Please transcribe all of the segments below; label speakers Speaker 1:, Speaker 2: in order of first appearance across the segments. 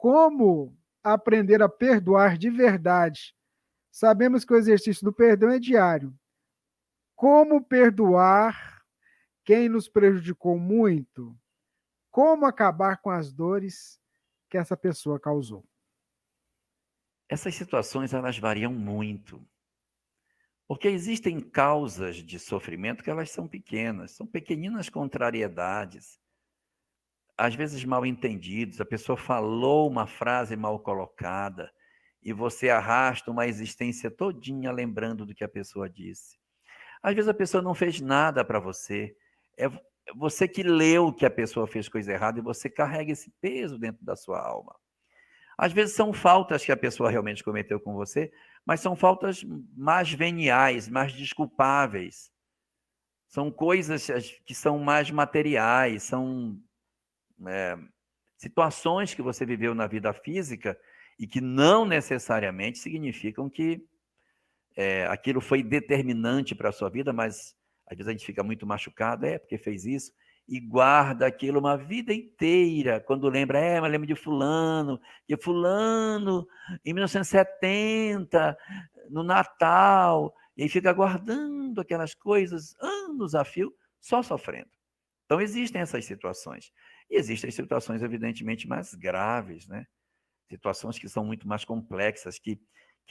Speaker 1: Como aprender a perdoar de verdade? Sabemos que o exercício do perdão é diário. Como perdoar quem nos prejudicou muito? Como acabar com as dores que essa pessoa causou?
Speaker 2: Essas situações elas variam muito, porque existem causas de sofrimento que elas são pequenas, são pequeninas contrariedades, às vezes mal entendidos, a pessoa falou uma frase mal colocada e você arrasta uma existência todinha lembrando do que a pessoa disse. Às vezes a pessoa não fez nada para você, é você que leu que a pessoa fez coisa errada e você carrega esse peso dentro da sua alma. Às vezes são faltas que a pessoa realmente cometeu com você, mas são faltas mais veniais, mais desculpáveis. São coisas que são mais materiais, são situações que você viveu na vida física e que não necessariamente significam que aquilo foi determinante para a sua vida, mas às vezes a gente fica muito machucado, porque fez isso, e guarda aquilo uma vida inteira, quando lembra, mas lembro de fulano, que fulano, em 1970, no Natal, e aí fica guardando aquelas coisas anos a fio, só sofrendo. Então existem essas situações. E existem situações, evidentemente, mais graves, né? Situações que são muito mais complexas, que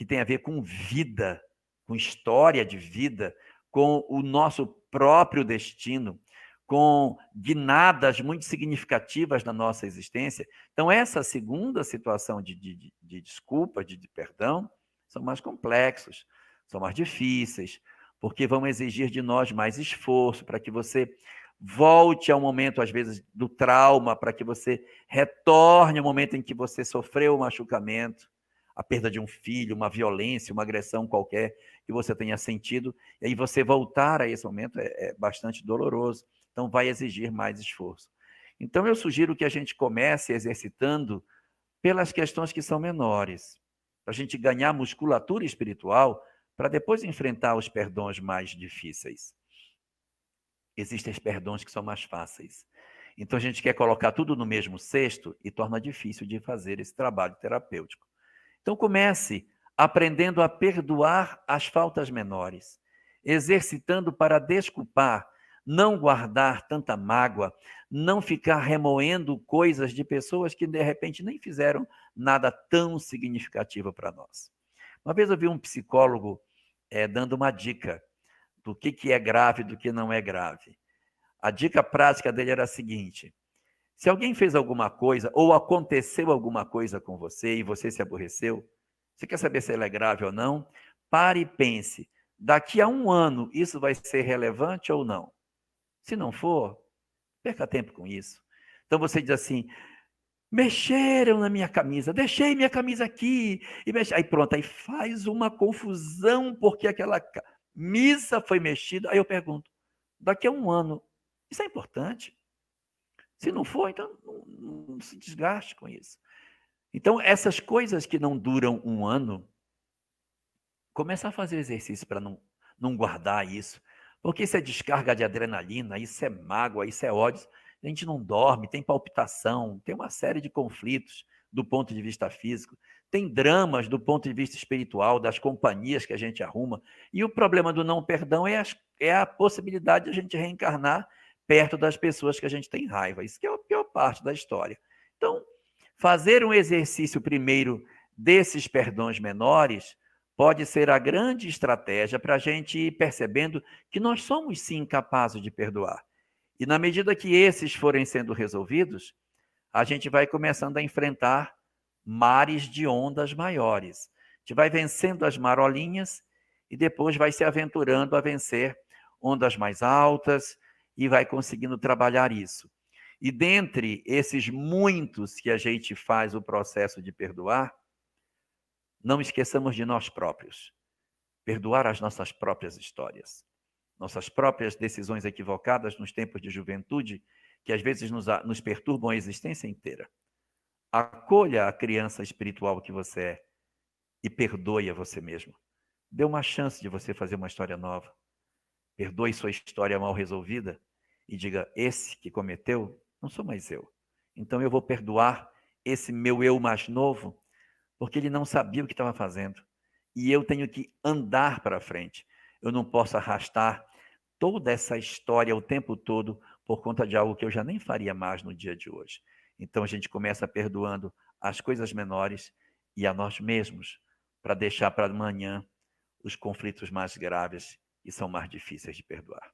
Speaker 2: têm a ver com vida, com história de vida, com o nosso próprio destino, com guinadas muito significativas na nossa existência. Então, essa segunda situação de desculpa, de perdão, são mais complexos, são mais difíceis, porque vão exigir de nós mais esforço para que você volte ao momento, às vezes, do trauma, para que você retorne ao momento em que você sofreu o machucamento, a perda de um filho, uma violência, uma agressão qualquer que você tenha sentido, e aí você voltar a esse momento é bastante doloroso, então vai exigir mais esforço. Então eu sugiro que a gente comece exercitando pelas questões que são menores, para a gente ganhar musculatura espiritual, para depois enfrentar os perdões mais difíceis. Existem os perdões que são mais fáceis. Então a gente quer colocar tudo no mesmo cesto e torna difícil de fazer esse trabalho terapêutico. Então comece aprendendo a perdoar as faltas menores, exercitando para desculpar, não guardar tanta mágoa, não ficar remoendo coisas de pessoas que de repente nem fizeram nada tão significativo para nós. Uma vez eu vi um psicólogo dando uma dica do que é grave e do que não é grave. A dica prática dele era a seguinte: se alguém fez alguma coisa ou aconteceu alguma coisa com você e você se aborreceu, você quer saber se ela é grave ou não? Pare e pense. Daqui a um ano, isso vai ser relevante ou não? Se não for, perca tempo com isso. Então você diz assim: mexeram na minha camisa, deixei minha camisa aqui. Aí pronto, aí faz uma confusão porque aquela camisa foi mexida. Aí eu pergunto: daqui a um ano, isso é importante? Se não for, então não se desgaste com isso. Então, essas coisas que não duram um ano, começa a fazer exercício para não guardar isso. Porque isso é descarga de adrenalina, isso é mágoa, isso é ódio. A gente não dorme, tem palpitação, tem uma série de conflitos do ponto de vista físico, tem dramas do ponto de vista espiritual, das companhias que a gente arruma. E o problema do não perdão é a possibilidade de a gente reencarnar perto das pessoas que a gente tem raiva. Isso que é a pior parte da história. Então, fazer um exercício primeiro desses perdões menores pode ser a grande estratégia para a gente ir percebendo que nós somos sim capazes de perdoar. E na medida que esses forem sendo resolvidos, a gente vai começando a enfrentar mares de ondas maiores. A gente vai vencendo as marolinhas e depois vai se aventurando a vencer ondas mais altas e vai conseguindo trabalhar isso. E dentre esses muitos que a gente faz o processo de perdoar, não esqueçamos de nós próprios. Perdoar as nossas próprias histórias, nossas próprias decisões equivocadas nos tempos de juventude, que às vezes nos perturbam a existência inteira. Acolha a criança espiritual que você é e perdoe a você mesmo. Dê uma chance de você fazer uma história nova. Perdoe sua história mal resolvida e diga: esse que cometeu não sou mais eu. Então eu vou perdoar esse meu eu mais novo, porque ele não sabia o que estava fazendo. E eu tenho que andar para frente. Eu não posso arrastar toda essa história o tempo todo por conta de algo que eu já nem faria mais no dia de hoje. Então a gente começa perdoando as coisas menores e a nós mesmos, para deixar para amanhã os conflitos mais graves e são mais difíceis de perdoar.